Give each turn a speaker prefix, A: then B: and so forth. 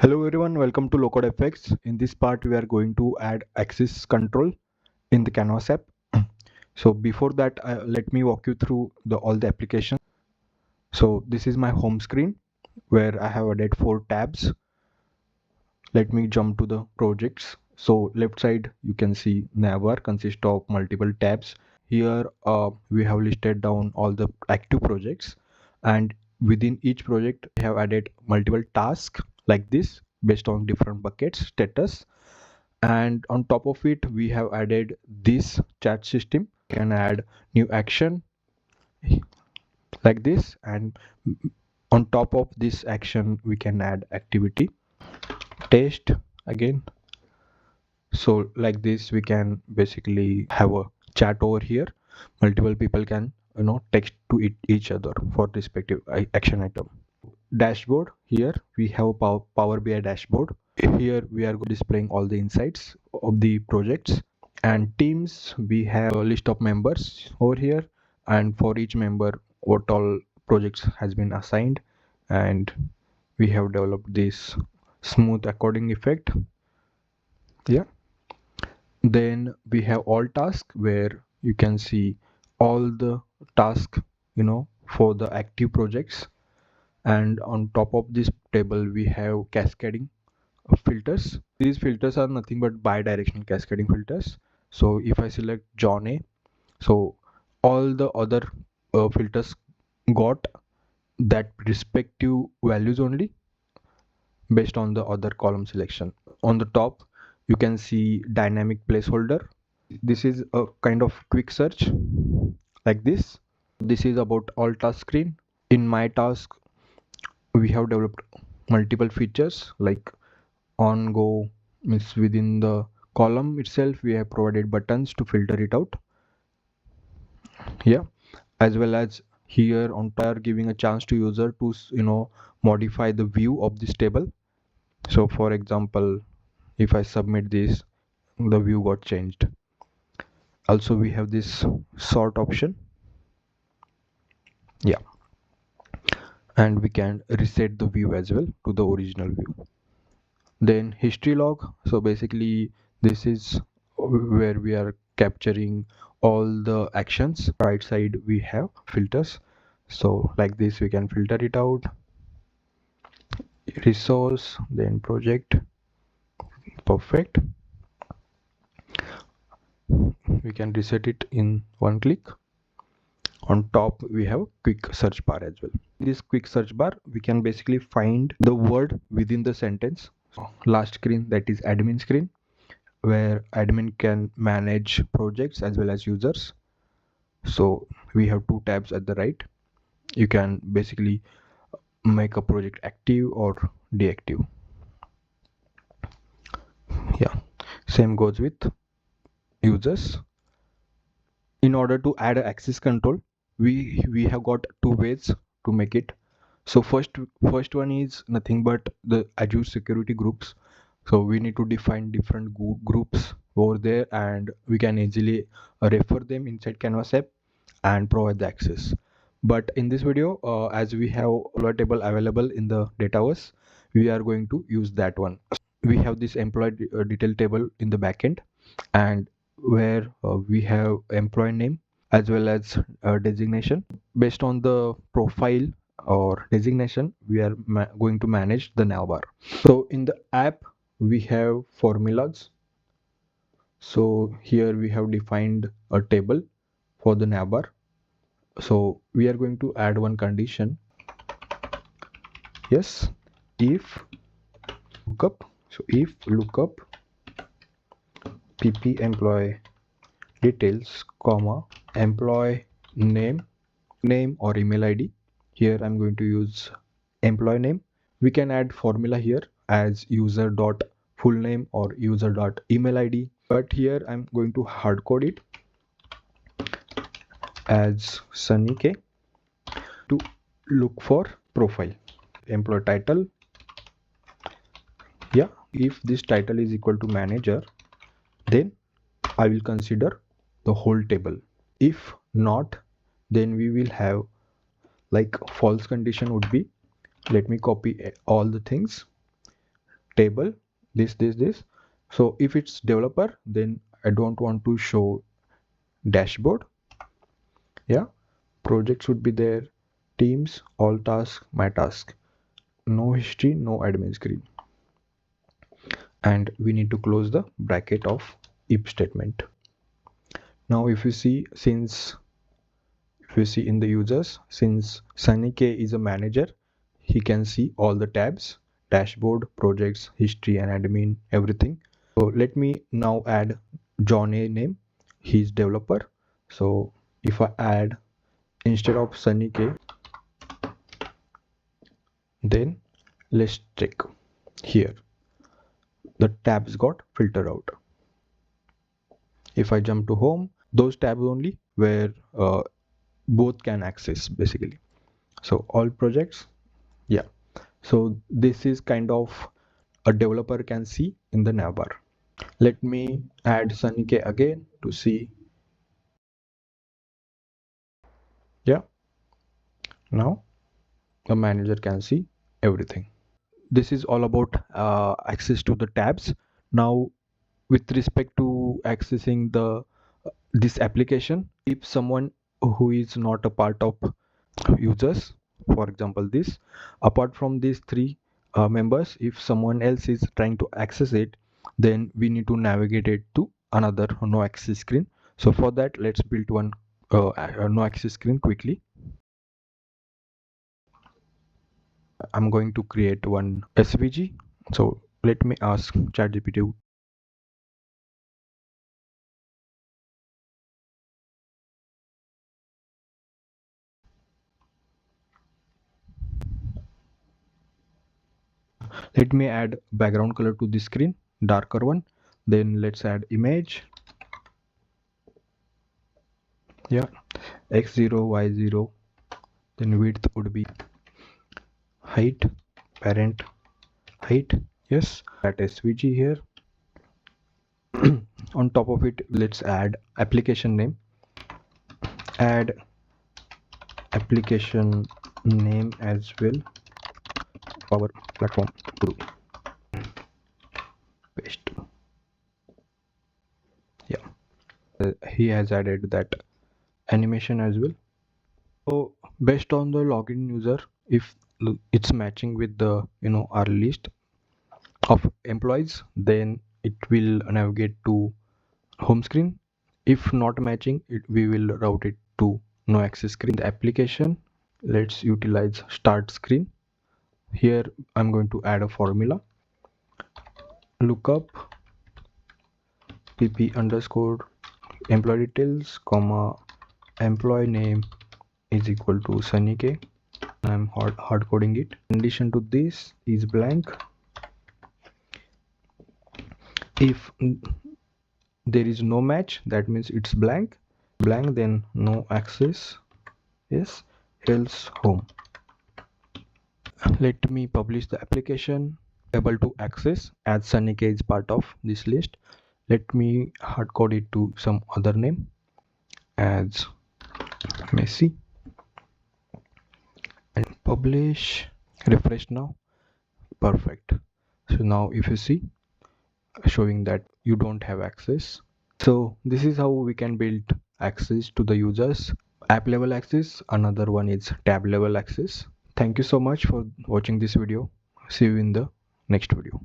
A: Hello everyone, welcome to lowcodefx. In this part, we are going to add access control in the Canvas app. So before that, let me walk you through all the applications. So this is my home screen where I have added 4 tabs. Let me jump to the projects. So left side, you can see navbar consists of multiple tabs. Here we have listed down all the active projects, and within each project we have added multiple tasks like this based on different buckets status, and on top of it we have added this chat system. You can add new action like this, and on top of this action we can add activity test again. So like this we can basically have a chat over here. Multiple people can text to each other for respective action item. Dashboard, here we have Power BI dashboard. Here we are displaying all the insights of the projects. And teams, we have a list of members over here, and for each member what all projects has been assigned, and we have developed this smooth according effect. Yeah, then we have all tasks where you can see all the tasks for the active projects. And on top of this table we have cascading filters. These filters are nothing but bi-directional cascading filters. So if I select John A, so all the other filters got that respective values only based on the other column selection. On the top you can see dynamic placeholder. This is a kind of quick search like this. This is about all task screen. In my task we have developed multiple features like on go, means within the column itself we have provided buttons to filter it out. Yeah, as well as here on top giving a chance to user to modify the view of this table. So for example, if I submit this, the view got changed. Also we have this sort option. Yeah, and we can reset the view as well to the original view. Then history log, so basically this is where we are capturing all the actions. Right side we have filters, so like this we can filter it out. Resource, then project, perfect. We can reset it in one click. On top we have quick search bar as well. This quick search bar we can basically find the word within the sentence. Last screen, that is admin screen, where admin can manage projects as well as users. So we have 2 tabs at the right. You can basically make a project active or deactive. Yeah, same goes with users. In order to add access control, we have got 2 ways to make it. So first one is nothing but the Azure security groups. So we need to define different groups over there, and we can easily refer them inside Canvas app and provide the access. But in this video, as we have a table available in the dataverse, we are going to use that one. We have this employee detail table in the backend, and where we have employee name as well as designation. Based on the profile or designation, we are going to manage the navbar. So in the app we have formulas. So here we have defined a table for the navbar. So we are going to add one condition. Yes, if lookup. So if lookup pp employee details comma employee name or email id. Here I'm going to use employee name. We can add formula here as user dot full name or user dot email id, but here I'm going to hard code it as Sunny K to look for profile. Employee title, yeah, if this title is equal to manager, then I will consider the whole table. If not, then we will have like false condition would be, let me copy all the things. table, this. So if it's developer, then I don't want to show dashboard. Yeah, project should be there, teams, all tasks, my task, no history, no admin screen. And we need to close the bracket of if statement. Now if you see, in the users, since Sunny K is a manager, he can see all the tabs, dashboard, projects, history and admin, everything. So let me now add John A name, he's developer. So if I add, instead of Sunny K, then let's check here, the tabs got filtered out. If I jump to home, those tabs only where both can access basically. So all projects, yeah. So this is kind of a developer can see in the navbar. Let me add Sunny K again to see. Yeah, now the manager can see everything. This is all about access to the tabs. Now with respect to accessing the this application, if someone who is not a part of users, for example this, apart from these three members, if someone else is trying to access it, then we need to navigate it to another no access screen. So for that, let's build one no access screen quickly. I'm going to create one SVG. So let me ask ChatGPT. Let me add background color to the screen, darker one. Then let's add image. Yeah, x0, y0. Then width would be height, parent height. Yes, that SVG here. On top of it, let's add application name. Add application name as well. Power platform guru. Paste. Yeah, he has added that animation as well. So based on the login user, if it's matching with the our list of employees, then it will navigate to home screen. If not matching it, we will route it to no access screen. The application, let's utilize start screen. Here I'm going to add a formula, lookup pp underscore employee details comma employee name is equal to Sunny K. I'm hard coding it. Condition to this is blank. If there is no match, that means it's blank, then no access, yes, else home. Let me publish the application able to access as Sunny K is part of this list. Let me hard code it to some other name as Messi and publish. Refresh now. Perfect. So now if you see, showing that you don't have access. So this is how we can build access to the users. App level access, another one is tab level access. Thank you so much for watching this video. See you in the next video.